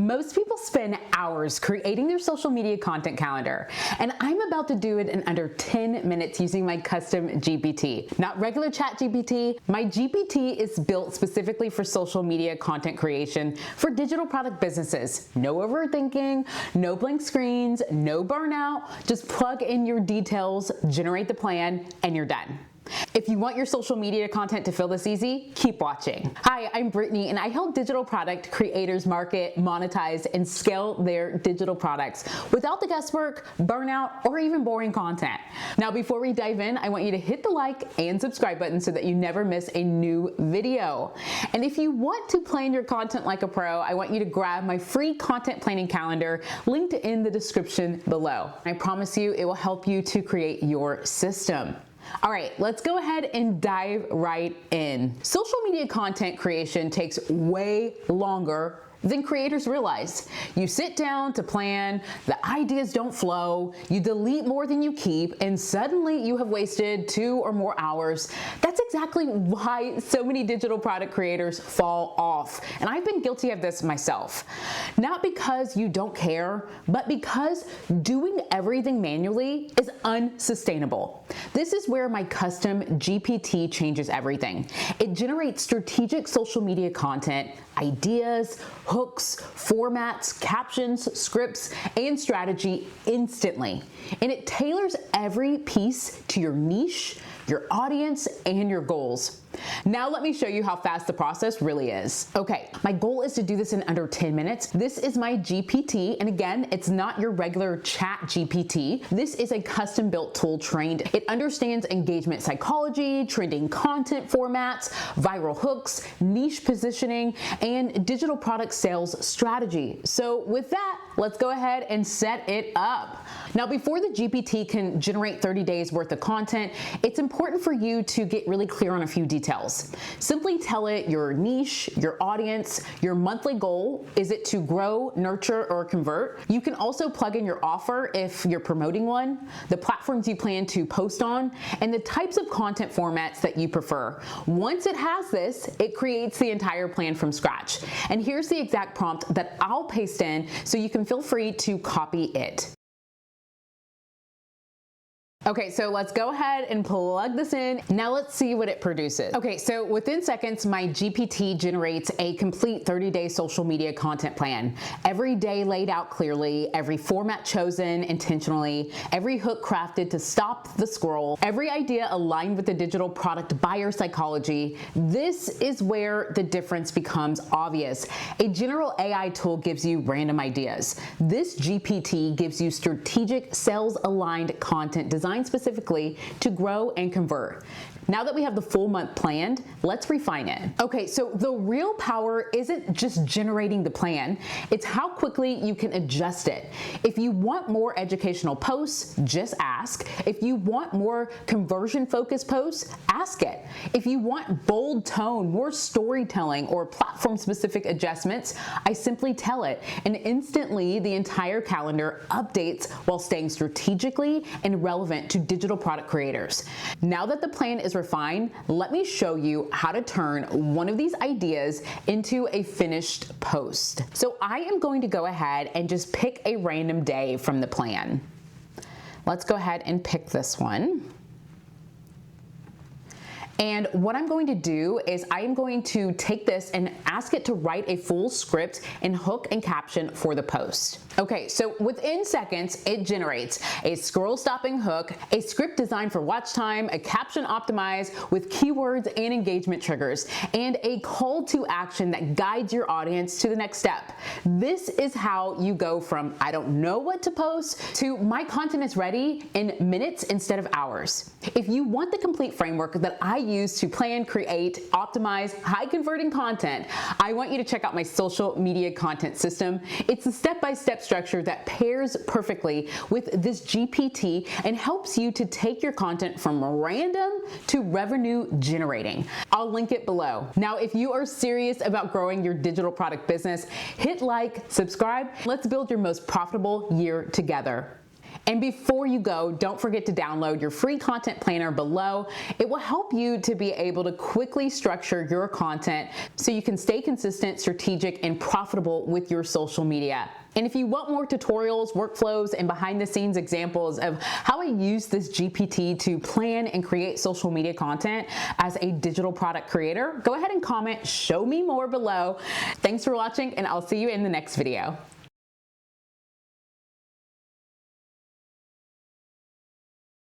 Most people spend hours creating their social media content calendar, and I'm about to do it in under 10 minutes using my custom GPT. Not regular chat GPT. My GPT is built specifically for social media content creation for digital product businesses. No overthinking, no blank screens, no burnout. Just plug in your details, generate the plan, and you're done. If you want your social media content to feel this easy, keep watching. Hi, I'm Brittany, and I help digital product creators market, monetize, and scale their digital products without the guesswork, burnout, or even boring content. Now, before we dive in, I want you to hit the like and subscribe button so that you never miss a new video. And if you want to plan your content like a pro, I want you to grab my free content planning calendar linked in the description below. I promise you it will help you to create your system. All right, let's go ahead and dive right in. Social media content creation takes way longer than creators realize. You sit down to plan, the ideas don't flow, you delete more than you keep, and suddenly you have wasted 2 or more hours. That's exactly why so many digital product creators fall off. And I've been guilty of this myself. Not because you don't care, but because doing everything manually is unsustainable. This is where my custom GPT changes everything. It generates strategic social media content, ideas, hooks, formats, captions, scripts, and strategy instantly. And it tailors every piece to your niche, your audience, and your goals. Now let me show you how fast the process really is. Okay, my goal is to do this in under 10 minutes. This is my GPT, and again, it's not your regular chat GPT. This is a custom-built tool trained. It understands engagement psychology, trending content formats, viral hooks, niche positioning, and digital product sales strategy. So with that, let's go ahead and set it up. Now, before the GPT can generate 30 days worth of content, it's important for you to get really clear on a few details. Simply tell it your niche, your audience, your monthly goal. Is it to grow, nurture, or convert? You can also plug in your offer if you're promoting one, the platforms you plan to post on, and the types of content formats that you prefer. Once it has this, it creates the entire plan from scratch. And here's the exact prompt that I'll paste in so you can feel free to copy it. Okay, so let's go ahead and plug this in. Now let's see what it produces. Okay, so within seconds, my GPT generates a complete 30-day social media content plan. Every day laid out clearly, every format chosen intentionally, every hook crafted to stop the scroll, every idea aligned with the digital product buyer psychology. This is where the difference becomes obvious. A general AI tool gives you random ideas. This GPT gives you strategic, sales-aligned content designed specifically to grow and convert. Now that we have the full month planned, let's refine it. Okay, so the real power isn't just generating the plan, it's how quickly you can adjust it. If you want more educational posts, just ask. If you want more conversion-focused posts, ask it. If you want bold tone, more storytelling, or platform-specific adjustments, I simply tell it, and instantly the entire calendar updates while staying strategically and relevant to digital product creators. Now that the plan is refined, let me show you how to turn one of these ideas into a finished post. So I am going to go ahead and just pick a random day from the plan. Let's go ahead and pick this one. And what I'm going to do is I am going to take this and ask it to write a full script and hook and caption for the post. Okay, so within seconds, it generates a scroll-stopping hook, a script designed for watch time, a caption optimized with keywords and engagement triggers, and a call to action that guides your audience to the next step. This is how you go from I don't know what to post to my content is ready in minutes instead of hours. If you want the complete framework that I use to plan, create, optimize high-converting content, I want you to check out my social media content system. It's a step-by-step structure that pairs perfectly with this GPT and helps you to take your content from random to revenue generating. I'll link it below. Now, if you are serious about growing your digital product business, hit like, subscribe. Let's build your most profitable year together. And before you go, don't forget to download your free content planner below. It will help you to be able to quickly structure your content so you can stay consistent, strategic, and profitable with your social media. And if you want more tutorials, workflows, and behind the scenes examples of how I use this GPT to plan and create social media content as a digital product creator, go ahead and comment, show me more below. Thanks for watching, and I'll see you in the next video.